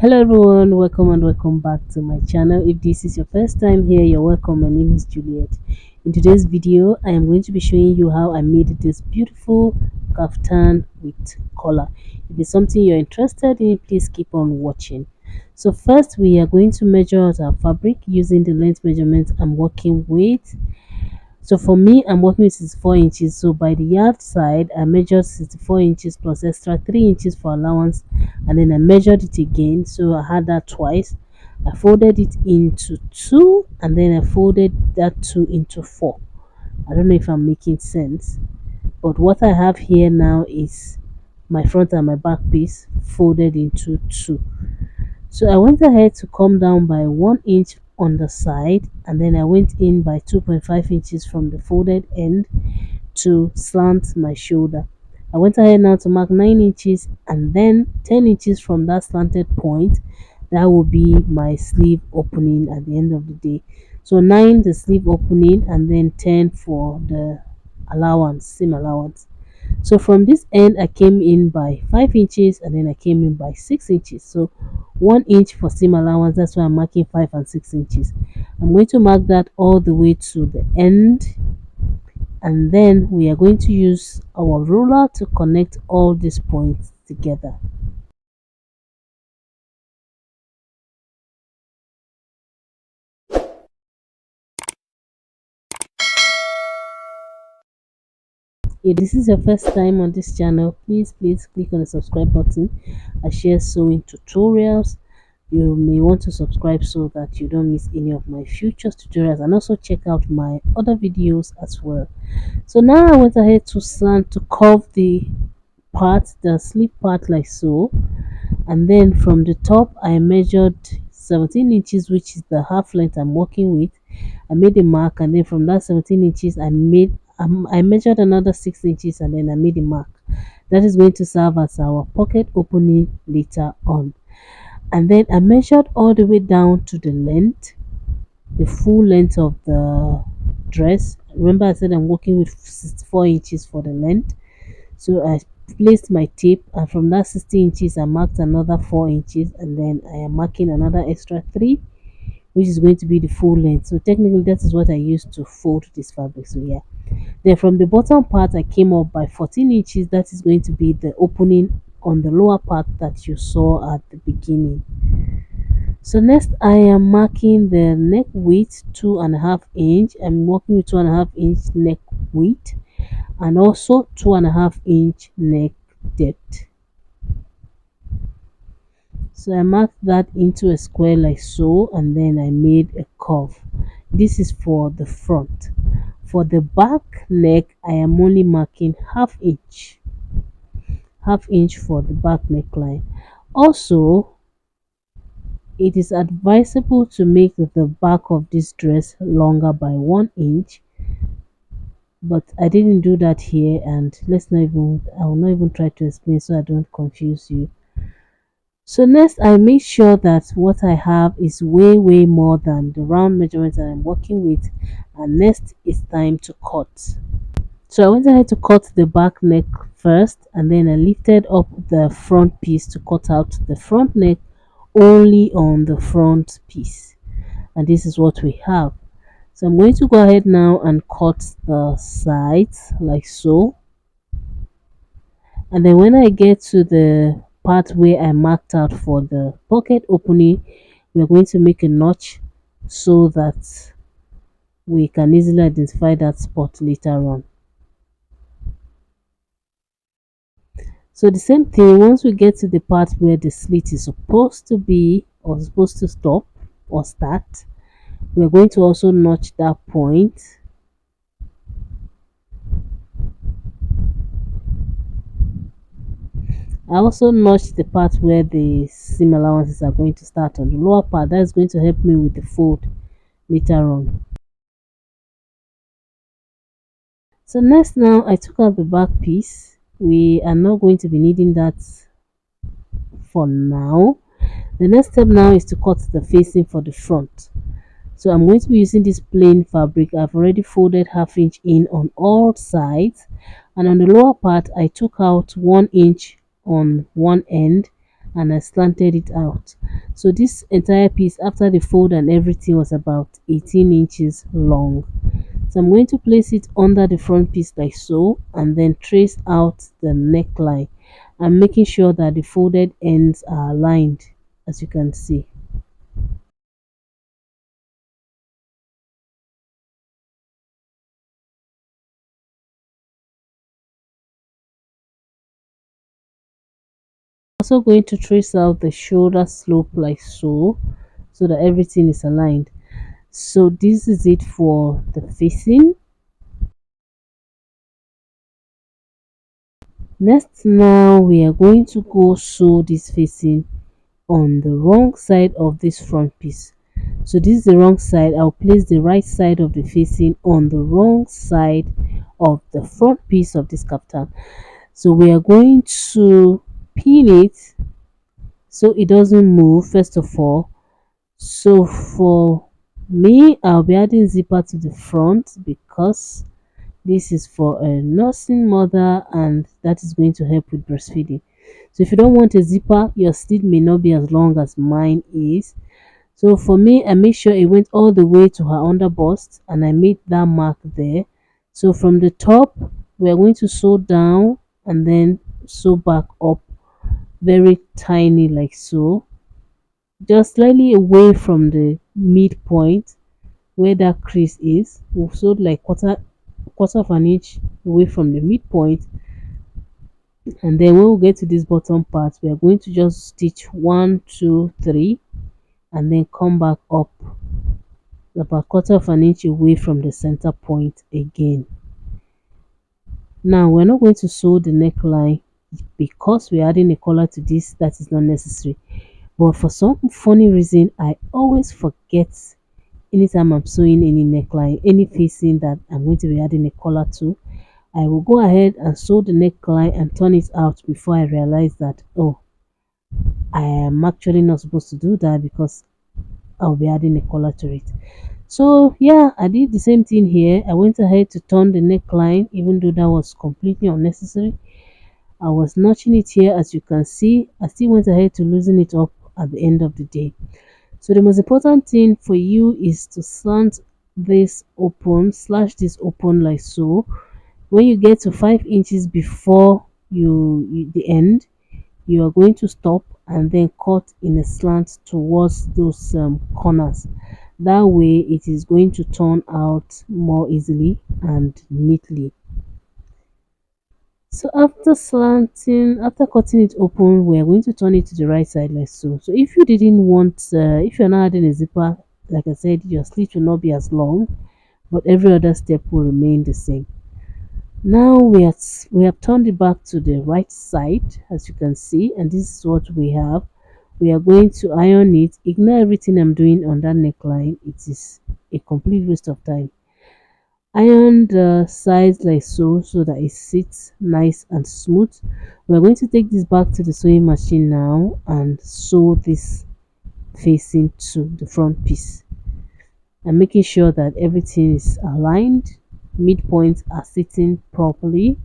Hello everyone, welcome and welcome back to my channel. If this is your first time here, you're welcome. My name is Juliet. In today's video, I am going to be showing you how I made this beautiful kaftan with collar. If it's something you're interested in, please keep on watching. So first, we are going to measure out our fabric using the length measurement I'm working with. So for me, I'm working with 64 inches. So by the yard side, I measured 64 inches plus extra 3 inches for allowance, and then I measured it again. So I had that twice. I folded it into two, and then I folded that two into four. I don't know if I'm making sense, but what I have here now is my front and my back piece folded into two. So I went ahead to come down by 1 inch on the side, and then I went in by 2.5 inches from the folded end to slant my shoulder. I went ahead now to mark 9 inches, and then 10 inches from that slanted point. That will be my sleeve opening at the end of the day. So 9 the sleeve opening, and then 10 for the allowance, seam allowance. So from this end I came in by 5 inches, and then I came in by 6 inches. So 1 inch for seam allowance, that's why I'm marking 5 and 6 inches. I'm going to mark that all the way to the end, and then we are going to use our ruler to connect all these points together. If this is your first time on this channel, please click on the subscribe button. I share sewing tutorials. You may want to subscribe so that you don't miss any of my future tutorials, and also check out my other videos as well. So now I went ahead to slant to curve the part, the sleeve part, like so, and then from the top I measured 17 inches, which is the half length I'm working with. I made a mark, and then from that 17 inches I measured another 6 inches, and then I made a mark. That is going to serve as our pocket opening later on. And then I measured all the way down to the length, the full length of the dress. Remember I said I'm working with 64 inches for the length. So I placed my tape, and from that 60 inches I marked another 4 inches, and then I am marking another extra 3, which is going to be the full length. So technically that is what I used to fold this fabric. So yeah, then from the bottom part I came up by 14 inches. That is going to be the opening on the lower part that you saw at the beginning. So next I am marking the neck width, 2.5 inch. I'm working with 2.5 inch neck width, and also 2.5 inch neck depth. So I marked that into a square like so, and then I made a curve. This is for the front. For the back neck I am only marking half inch for the back neckline. Also, it is advisable to make the back of this dress longer by 1 inch, but I didn't do that here, and I will not even try to explain so I don't confuse you. So next I make sure that what I have is way more than the round measurement that I'm working with, and next it's time to cut. So I went ahead to cut the back neck first, and then I lifted up the front piece to cut out the front neck only on the front piece, and this is what we have. So I'm going to go ahead now and cut the sides like so, and then when I get to the part where I marked out for the pocket opening, we're going to make a notch so that we can easily identify that spot later on. So the same thing, once we get to the part where the slit is supposed to be, or supposed to stop or start, we're going to also notch that point. I also notched the part where the seam allowances are going to start on the lower part. That is going to help me with the fold later on. So next, now I took out the back piece. We are not going to be needing that for now. The next step now is to cut the facing for the front. So I'm going to be using this plain fabric. I've already folded half inch in on all sides, and on the lower part I took out 1 inch on one end, and I slanted it out. So this entire piece after the fold and everything was about 18 inches long. So I'm going to place it under the front piece like so, and then trace out the neckline. I'm making sure that the folded ends are aligned, as you can see. Also going to trace out the shoulder slope like so that everything is aligned. So this is it for the facing. Next, now we are going to go sew this facing on the wrong side of this front piece. So this is the wrong side. I'll place the right side of the facing on the wrong side of the front piece of this kaftan. So we are going to pin it so it doesn't move first of all. So for me, I'll be adding zipper to the front because this is for a nursing mother and that is going to help with breastfeeding. So if you don't want a zipper, your slit may not be as long as mine is. So for me, I made sure it went all the way to her under bust and I made that mark there. So from the top, we are going to sew down and then sew back up very tiny like so, just slightly away from the midpoint where that crease is. We've sewed like quarter of an inch away from the midpoint, and then when we get to this bottom part, we are going to just stitch 1 2 3 and then come back up about quarter of an inch away from the center point again. Now we're not going to sew the neckline because we're adding a collar to this. That is not necessary, but for some funny reason I always forget anytime I'm sewing any neckline, any facing that I'm going to be adding a collar to. I will go ahead and sew the neckline and turn it out before I realize that, oh, I am actually not supposed to do that because I'll be adding a collar to it. So yeah, I did the same thing here. I went ahead to turn the neckline even though that was completely unnecessary. I was notching it here, as you can see. I still went ahead to loosen it up at the end of the day. So the most important thing for you is to slant this open, slash this open like so. When you get to 5 inches before the end, you are going to stop and then cut in a slant towards those corners. That way it is going to turn out more easily and neatly. So after cutting it open, we are going to turn it to the right side like so. So if you didn't want, if you're not adding a zipper, like I said, your slit will not be as long, but every other step will remain the same. Now we have turned it back to the right side, as you can see, and this is what we have. We are going to iron it. Ignore everything I'm doing on that neckline. It is a complete waste of time. Iron the sides like so that it sits nice and smooth. We're going to take this back to the sewing machine now and sew this facing to the front piece and making sure that everything is aligned, midpoints are sitting properly.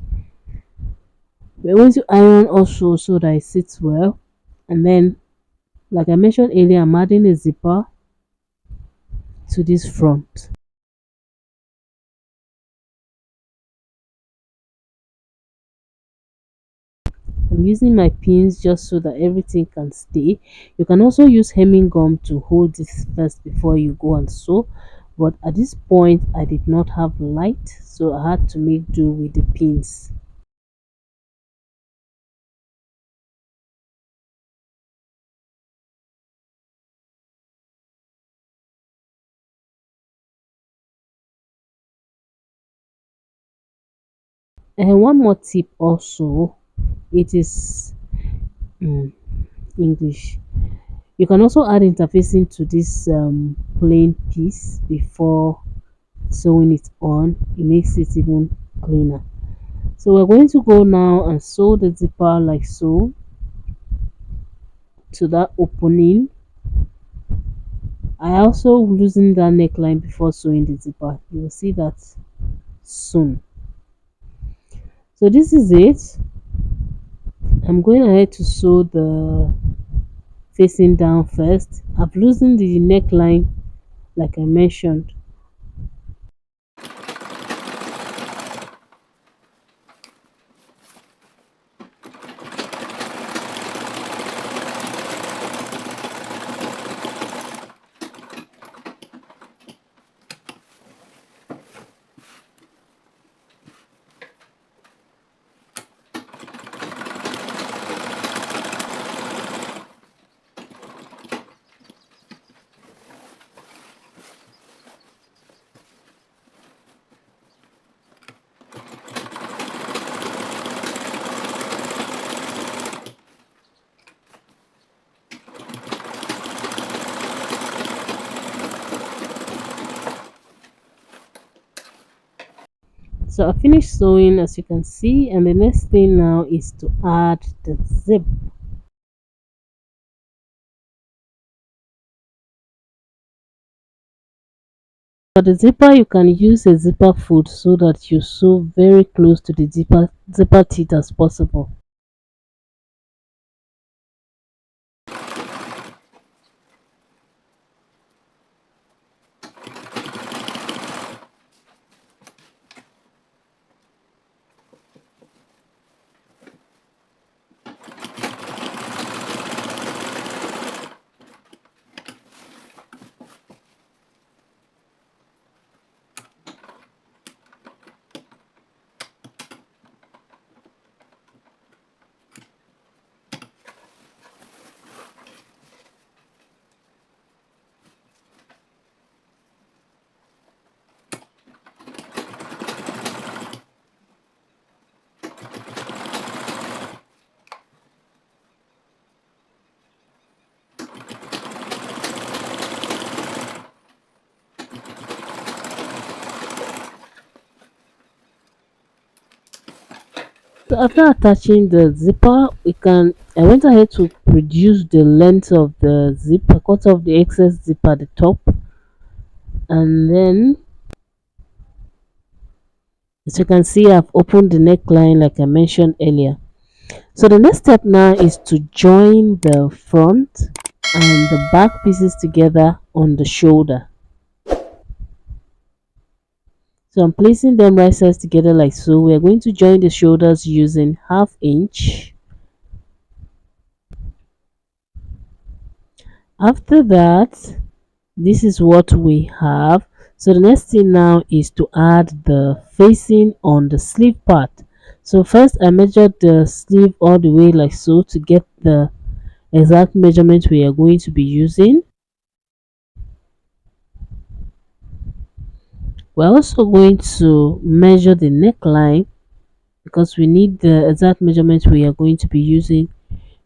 We're going to iron also so that it sits well, and then like I mentioned earlier, I'm adding a zipper to this front. I'm using my pins just so that everything can stay. You can also use hemming gum to hold this first before you go and sew, but at this point I did not have light, so I had to make do with the pins. And one more tip also, it is English. You can also add interfacing to this plain piece before sewing it on. It makes it even cleaner. So we're going to go now and sew the zipper like so to that opening. I also loosened that neckline before sewing the zipper. You will see that soon. So this is it. I'm going ahead to sew the facing down first. I've loosened the neckline like I mentioned. So I finished sewing as you can see, and the next thing now is to add the zip. For the zipper, you can use a zipper foot so that you sew very close to the zipper teeth as possible. So after attaching the zipper, I went ahead to reduce the length of the zip. I cut off the excess zip at the top, and then as you can see, I've opened the neckline like I mentioned earlier. So the next step now is to join the front and the back pieces together on the shoulder. So I'm placing them right sides together like so. We're going to join the shoulders using 1/2 inch. After that, this is what we have. So the next thing now is to add the facing on the sleeve part. So first I measured the sleeve all the way like so to get the exact measurement we are going to be using. We're also going to measure the neckline because we need the exact measurement we are going to be using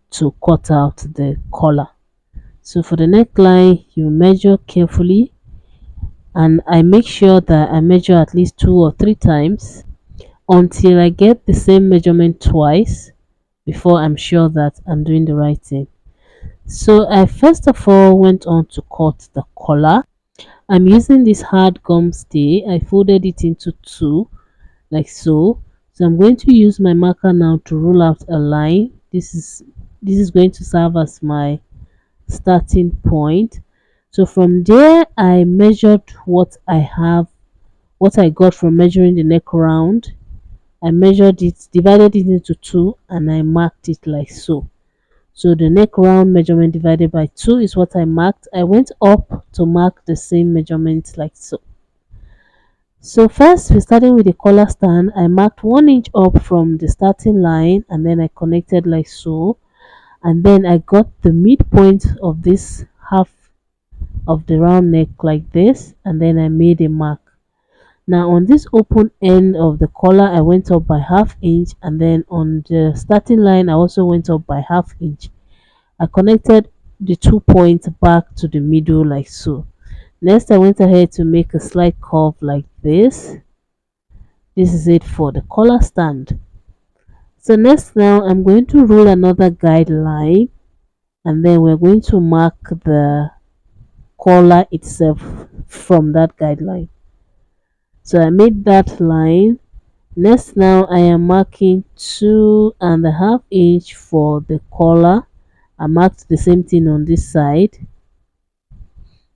to cut out the collar. So for the neckline, you measure carefully, and I make sure that I measure at least 2 or 3 times until I get the same measurement twice before I'm sure that I'm doing the right thing. So I first of all went on to cut the collar. I'm using this hard gum stay. I folded it into two like so. So I'm going to use my marker now to roll out a line. This is going to serve as my starting point. So from there I measured what I got from measuring the neck round. I measured it, divided it into two, and I marked it like so. So the neck round measurement divided by 2 is what I marked. I went up to mark the same measurement like so. So first we started with the collar stand. I marked 1 inch up from the starting line, and then I connected like so, and then I got the midpoint of this half of the round neck like this, and then I made a mark. Now on this open end of the collar I went up by 1/2 inch, and then on the starting line I also went up by 1/2 inch. I connected the 2 points back to the middle like so. Next I went ahead to make a slight curve like this. This is it for the collar stand. So next now I'm going to roll another guideline, and then we're going to mark the collar itself from that guideline. So I made that line. Next now I am marking 2.5 inch for the collar, I marked the same thing on this side.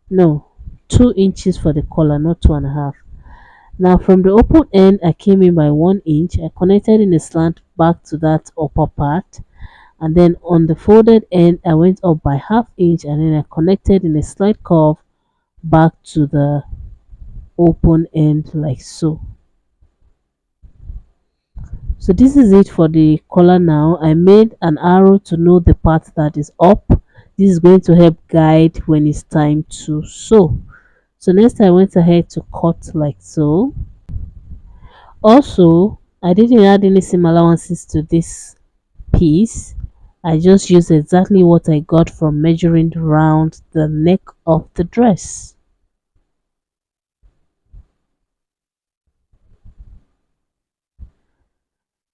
No, 2 inches for the collar, not 2.5. Now from the open end, I came in by 1 inch. I connected in a slant back to that upper part, and then on the folded end, I went up by half inch, and then I connected in a slight curve back to the open end like so. So this is it for the collar. Now I made an arrow to know the part that is up. This is going to help guide when it's time to sew. So next I went ahead to cut like so. Also, I didn't add any seam allowances to this piece. I just used exactly what I got from measuring around the neck of the dress.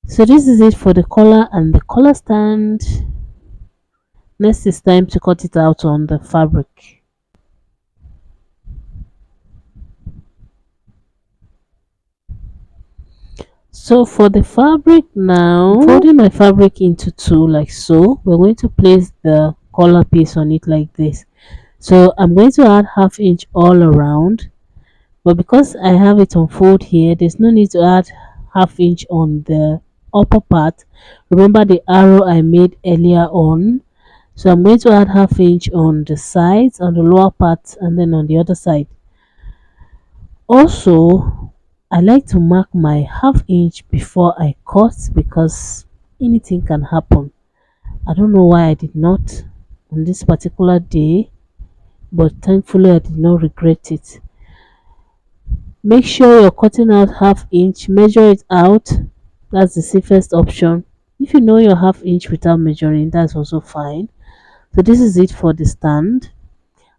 So this is it for the collar and the collar stand. Next is time to cut it out on the fabric. So for the fabric now, I'm folding my fabric into two like so. We're going to place the collar piece on it like this. So I'm going to add half inch all around, but because I have it on fold here, there's no need to add half inch on the upper part. Remember the arrow I made earlier on, so I'm going to add half inch on the sides, on the lower part, and then on the other side. Also, I like to mark my half inch before I cut because anything can happen. I don't know why I did not on this particular day, but thankfully I did not regret it. Make sure you're cutting out half inch, measure it out. That's the safest option. If you know your half inch without measuring, that's also fine. So this is it for the stand.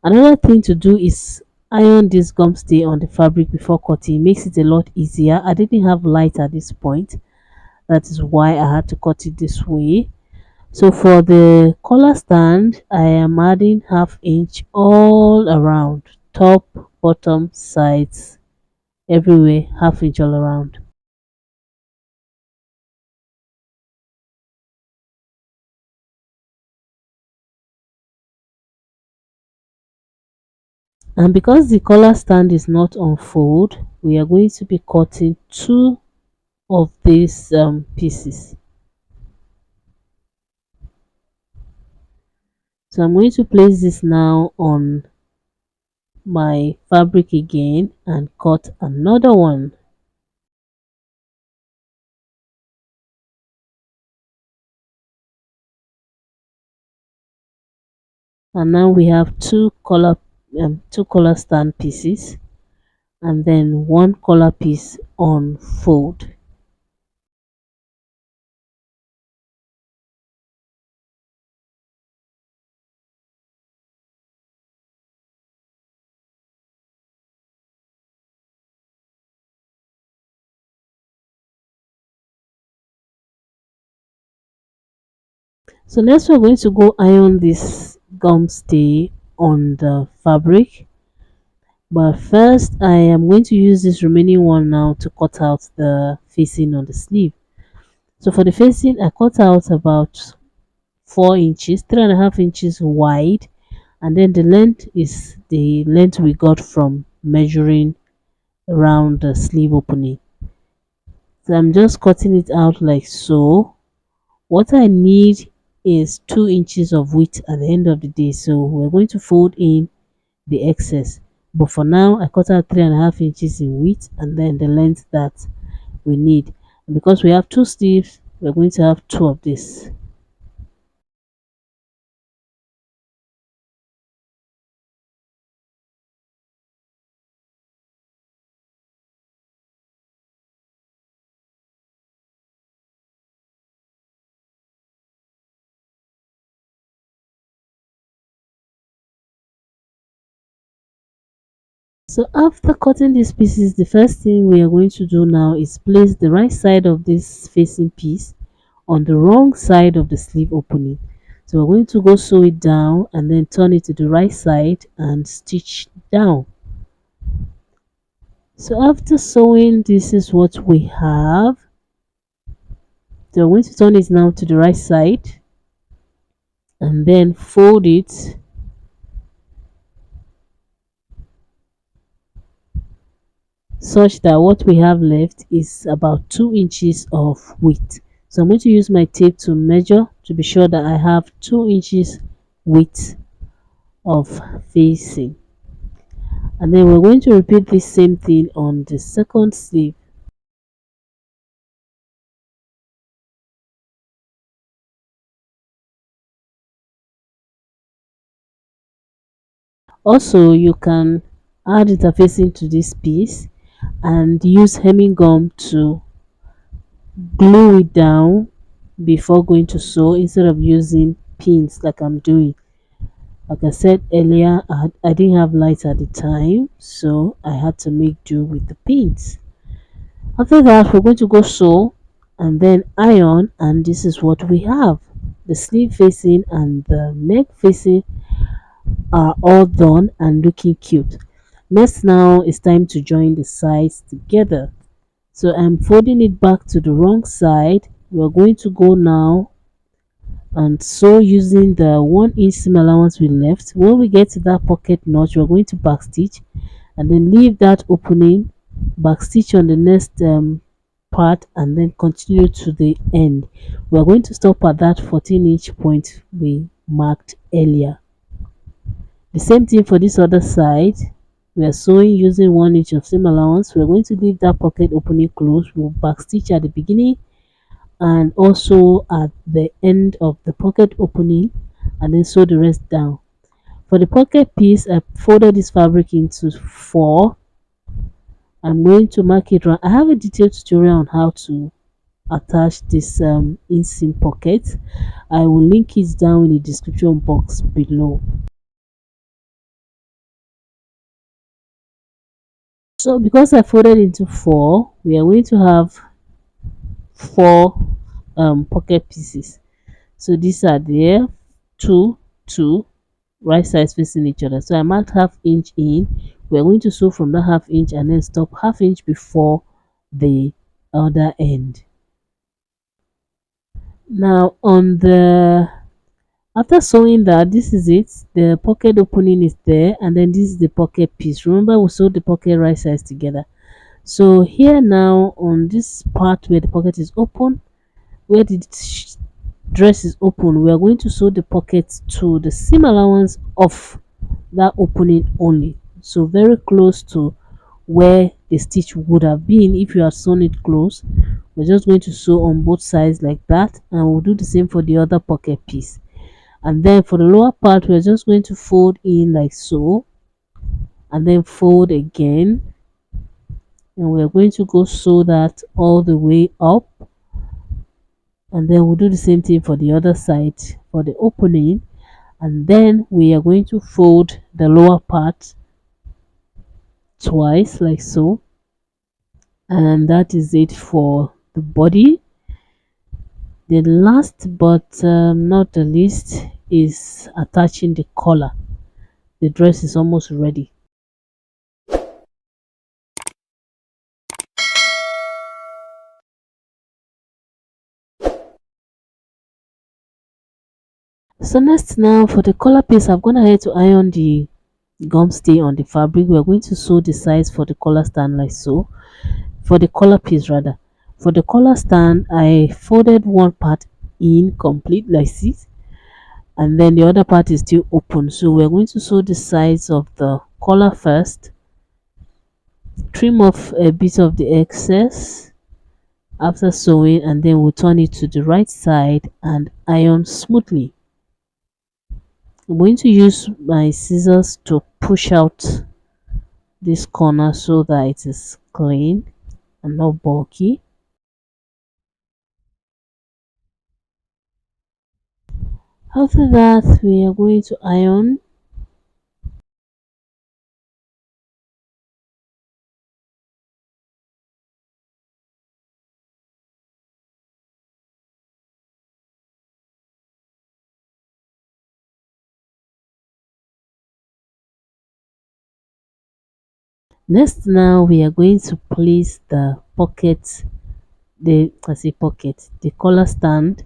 Another thing to do is iron this gum stay on the fabric before cutting. It makes it a lot easier. I didn't have light at this point. That is why I had to cut it this way. So for the collar stand, I am adding half inch all around, top, bottom, sides, everywhere, half inch all around. And because the collar stand is not on fold, we are going to be cutting two of these pieces. So I'm going to place this now on my fabric again and cut another one. And now we have two collar stand pieces and then one collar piece on fold. So next we're going to go iron this gum stay on the fabric, but first I am going to use this remaining one now to cut out the facing on the sleeve. So for the facing, I cut out about 4 inches, 3.5 inches wide, and then the length is the length we got from measuring around the sleeve opening. So I'm just cutting it out like so. What I need is 2 inches of width at the end of the day, so we're going to fold in the excess, but for now I cut out 3.5 inches in width and then the length that we need. And because we have two sleeves, we're going to have two of this. So after cutting these pieces, the first thing we are going to do now is place the right side of this facing piece on the wrong side of the sleeve opening. So we're going to go sew it down and then turn it to the right side and stitch down. So after sewing, this is what we have. So we're going to turn it now to the right side and then fold it such that what we have left is about 2 inches of width. So I'm going to use my tape to measure to be sure that I have 2 inches width of facing. And then we're going to repeat the same thing on the second sleeve. Also, you can add interfacing to this piece and use hemming gum to glue it down before going to sew instead of using pins like I'm doing. Like I said earlier, I didn't have lights at the time, so I had to make do with the pins. After that, we're going to go sew and then iron, and this is what we have. The sleeve facing and the neck facing are all done and looking cute. Next, now it's time to join the sides together. So I'm folding it back to the wrong side. We're going to go now and sew using the 1 inch seam allowance we left. When we get to that pocket notch, we're going to backstitch and then leave that opening, backstitch on the next part, and then continue to the end. We're going to stop at that 14-inch point we marked earlier. The same thing for this other side. We are sewing using 1 inch of seam allowance. We're going to leave that pocket opening closed. We'll backstitch at the beginning and also at the end of the pocket opening, and then sew the rest down. For the pocket piece, I folded this fabric into 4. I'm going to mark it round. I have a detailed tutorial on how to attach this inseam pocket. I will link it down in the description box below. So because I folded into 4, we are going to have 4 pocket pieces. So these are there, 2, 2, right sides facing each other. So I marked half inch in. We're going to sew from that half inch and then stop half inch before the other end. Now on the after sewing that, this is it. The pocket opening is there, and then this is the pocket piece. Remember, we sewed the pocket right sides together. So here now on this part where the pocket is open, where the dress is open, we are going to sew the pocket to the seam allowance of that opening only, so very close to where the stitch would have been if you had sewn it close. We're just going to sew on both sides like that, and we'll do the same for the other pocket piece. And then for the lower part, we're just going to fold in like so, and then fold again, and we're going to go sew that all the way up, and then we'll do the same thing for the other side for the opening. And then we are going to fold the lower part twice like so, and that is it for the body. The last but not the least is attaching the collar. The dress is almost ready. So next, now for the collar piece, I've gone ahead to iron the gum stay on the fabric. We're going to sew the sides for the collar stand like so. For the collar piece rather, for the collar stand, I folded one part in complete like this, and then the other part is still open. So we're going to sew the sides of the collar first, trim off a bit of the excess after sewing, and then we'll turn it to the right side and iron smoothly. I'm going to use my scissors to push out this corner so that it is clean and not bulky. After that, we are going to iron. Next, now we are going to place the pocket, the collar stand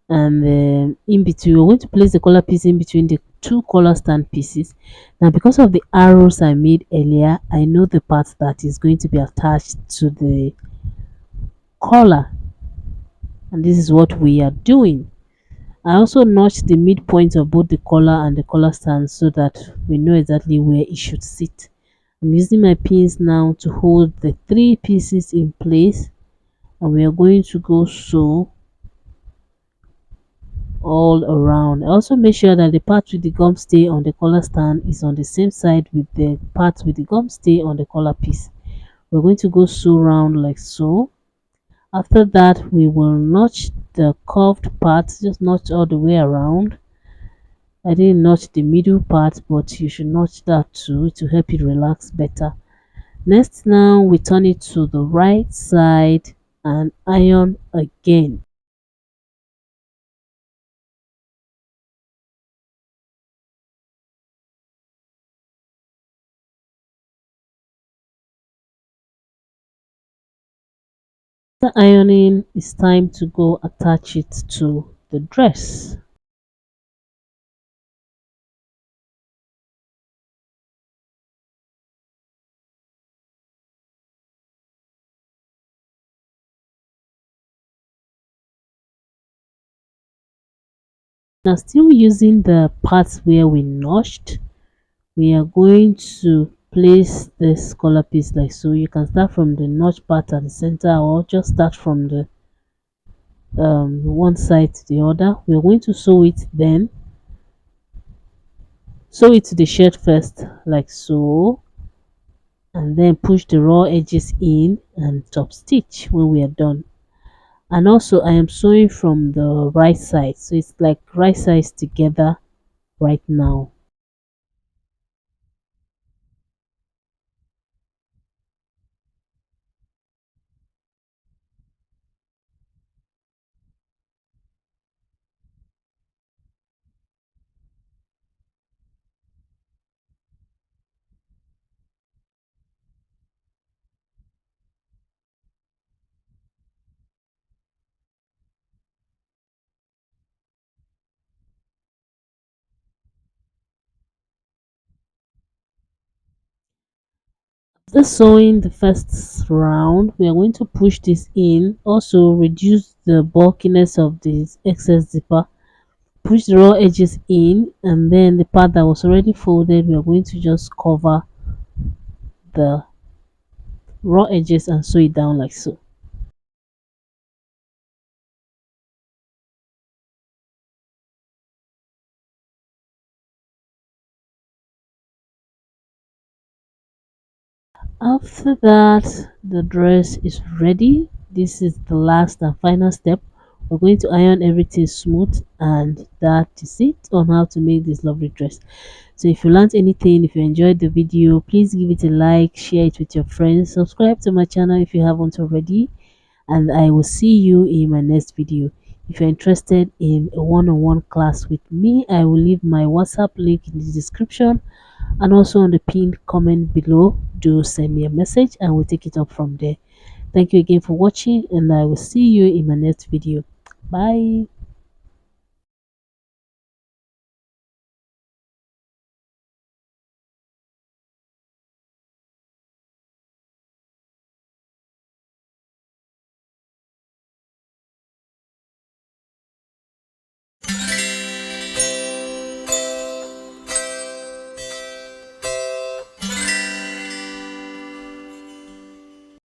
and in between we're going to place the collar piece in between the two collar stand pieces. Now, because of the arrows I made earlier, I know the part that is going to be attached to the collar, and this is what we are doing. I also notched the midpoint of both the collar and the collar stand so that we know exactly where it should sit. I'm using my pins now to hold the three pieces in place, and we are going to go sew all around. I also make sure that the part with the gum stay on the collar stand is on the same side with the part with the gum stay on the collar piece. We're going to go sew round like so. After that, we will notch the curved part, just notch all the way around. I didn't notch the middle part, but you should notch that too to help it relax better. Next, now we turn it to the right side and iron again. After ironing, it's time to go attach it to the dress. Now, still using the parts where we notched, we are going to place this collar piece like so. You can start from the notch part at the center or just start from the one side to the other. We're going to sew it, then sew it to the shirt first like so, and then push the raw edges in and top stitch when we are done. And also I am sewing from the right side, so it's like right sides together right now. After sewing the first round, we are going to push this in, also reduce the bulkiness of this excess zipper, push the raw edges in, and then the part that was already folded, we are going to just cover the raw edges and sew it down like so. After that, the dress is ready. This is the last and final step. We're going to iron everything smooth, and that is it on how to make this lovely dress. So if you learned anything, if you enjoyed the video, please give it a like, share it with your friends, subscribe to my channel if you haven't already, and I will see you in my next video. If you're interested in a one-on-one class with me, I will leave my WhatsApp link in the description and also on the pinned comment below. Do send me a message and we'll take it up from there. Thank you again for watching, and I will see you in my next video. Bye.